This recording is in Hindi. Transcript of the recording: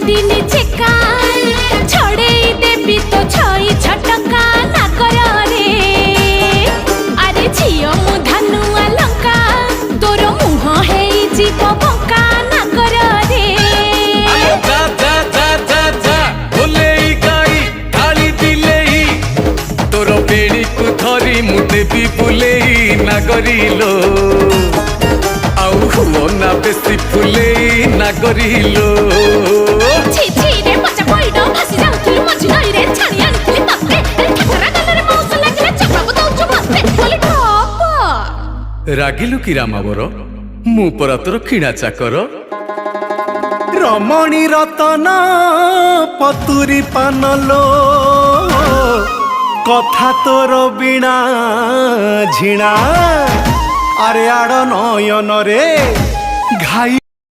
दिनी चेका छड़े देवी तो छई छटका ना कर रे अरे झियो मु धनुआ लंका तोर मुह हे जीव बंका ना कर रे जा जा जा जा जा बोले गाई गाली दिले तोर बेड़ी को धरी मु देवी बुले ना करिलो आउ हुओ ना बेसी फुले ना करिलो छि छि रे मजा पइडो भासी जाउथुलु मझी नई रे छाणी आनिथिलि तते ठकरा गलरे मौस लागिले चकराबो दउछु मस्ते बोली टप रागिलु कि रामावर मु परा तोर किणा चाकर रमणी रतन पतुरी पानलो कथा तोर बिना झिणा अरे आड़ नयन रे घाई